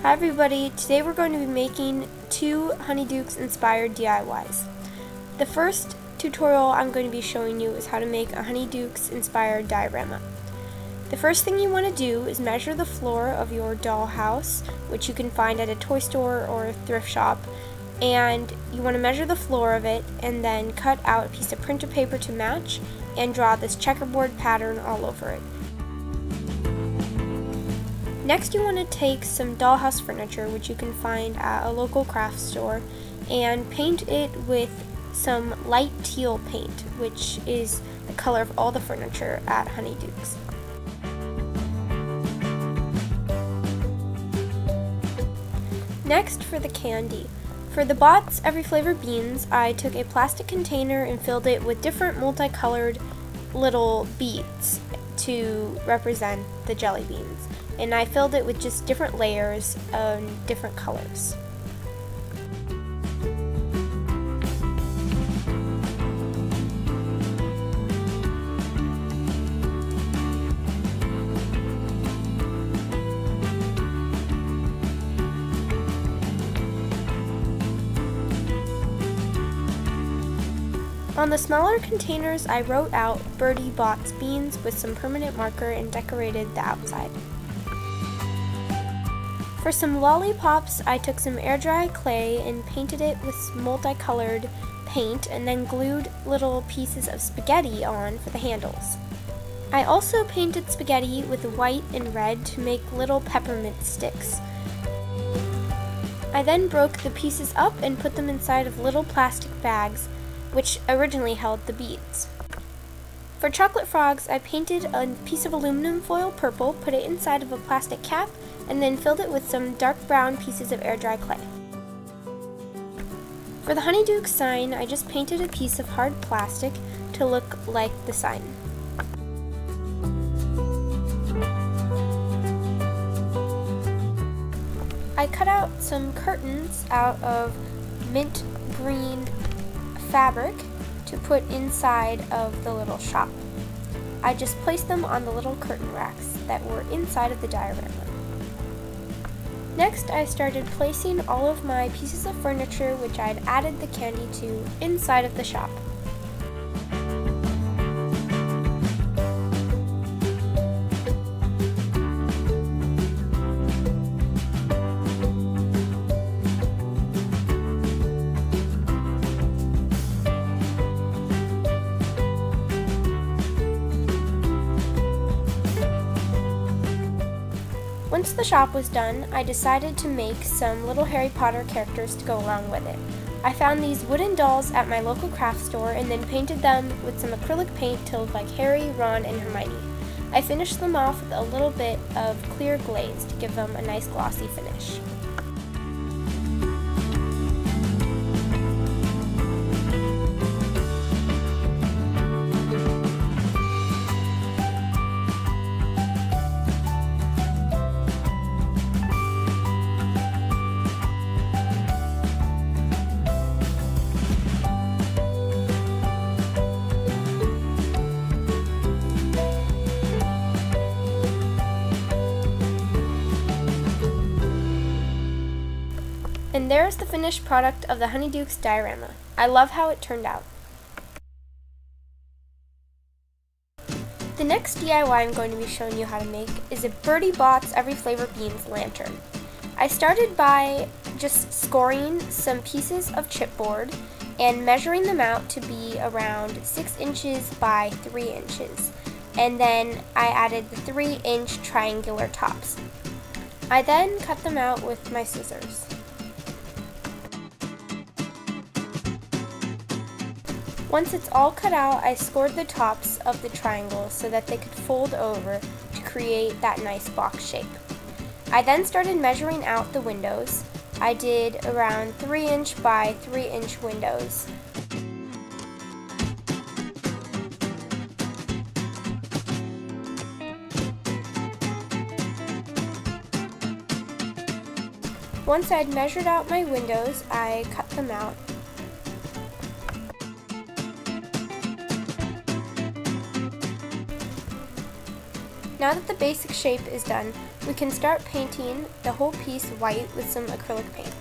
Hi everybody, today we're going to be making two Honeydukes inspired DIYs. The first tutorial I'm going to be showing you is how to make a Honeydukes inspired diorama. The first thing you want to do is measure the floor of your dollhouse, which you can find at a toy store or a thrift shop, and you want to measure the floor of it and then cut out a piece of printer paper to match and draw this checkerboard pattern all over it. Next, you want to take some dollhouse furniture, which you can find at a local craft store, and paint it with some light teal paint, which is the color of all the furniture at Honeydukes. Next, for the candy. For the Bott's Every Flavor beans, I took a plastic container and filled it with different multicolored little beads to represent the jelly beans. And I filled it with just different layers of different colors. On the smaller containers, I wrote out Bertie Bott's beans with some permanent marker and decorated the outside. For some lollipops, I took some air dry clay and painted it with multicolored paint and then glued little pieces of spaghetti on for the handles. I also painted spaghetti with white and red to make little peppermint sticks. I then broke the pieces up and put them inside of little plastic bags, which originally held the beads. For chocolate frogs, I painted a piece of aluminum foil purple, put it inside of a plastic cap, and then filled it with some dark brown pieces of air dry clay. For the Honeydukes sign, I just painted a piece of hard plastic to look like the sign. I cut out some curtains out of mint green fabric to put inside of the little shop. I just placed them on the little curtain racks that were inside of the diorama. Next, I started placing all of my pieces of furniture, which I had added the candy to, inside of the shop. Once the shop was done, I decided to make some little Harry Potter characters to go along with it. I found these wooden dolls at my local craft store and then painted them with some acrylic paint to look like Harry, Ron, and Hermione. I finished them off with a little bit of clear glaze to give them a nice glossy finish. And there's the finished product of the Honeydukes diorama. I love how it turned out. The next DIY I'm going to be showing you how to make is a Bertie Bott's Every Flavor beans lantern. I started by just scoring some pieces of chipboard and measuring them out to be around 6 inches by 3 inches. And then I added the 3-inch triangular tops. I then cut them out with my scissors. Once it's all cut out, I scored the tops of the triangles so that they could fold over to create that nice box shape. I then started measuring out the windows. I did around 3-inch by 3-inch windows. Once I'd measured out my windows, I cut them out. Now that the basic shape is done, we can start painting the whole piece white with some acrylic paint.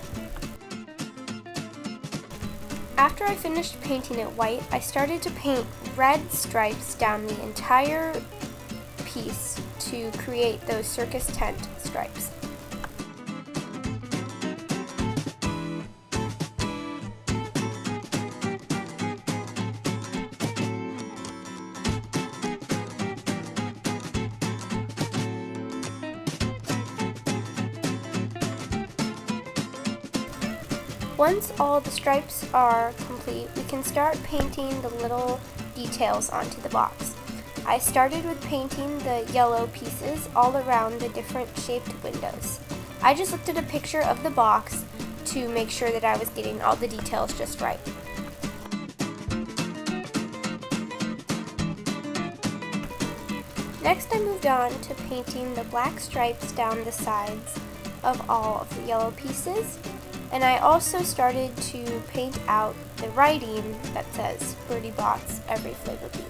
After I finished painting it white, I started to paint red stripes down the entire piece to create those circus tent stripes. Once all the stripes are complete, we can start painting the little details onto the box. I started with painting the yellow pieces all around the different shaped windows. I just looked at a picture of the box to make sure that I was getting all the details just right. Next, I moved on to painting the black stripes down the sides of all of the yellow pieces. And I also started to paint out the writing that says Bertie Bott's Every Flavor Beans.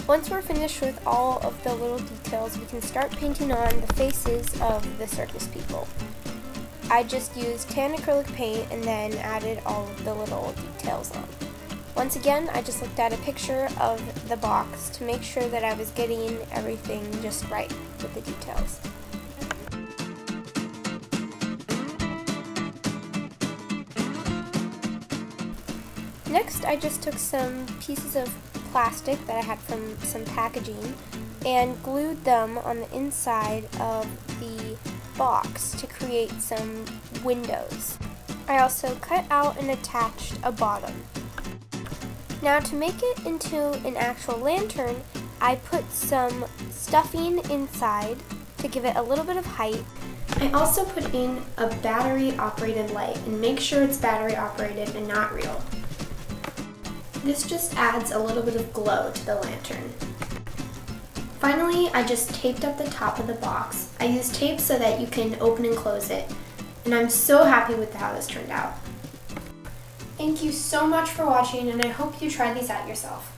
Once we're finished with all of the little details, we can start painting on the faces of the circus people. I just used tan acrylic paint and then added all of the little details on. Once again, I just looked at a picture of the box to make sure that I was getting everything just right with the details. Next, I just took some pieces of plastic that I had from some packaging and glued them on the inside of the box to create some windows. I also cut out and attached a bottom. Now to make it into an actual lantern, I put some stuffing inside to give it a little bit of height. I also put in a battery operated light, and make sure it's battery operated and not real. This just adds a little bit of glow to the lantern. Finally, I just taped up the top of the box. I used tape so that you can open and close it, and I'm so happy with how this turned out. Thank you so much for watching, and I hope you try these out yourself.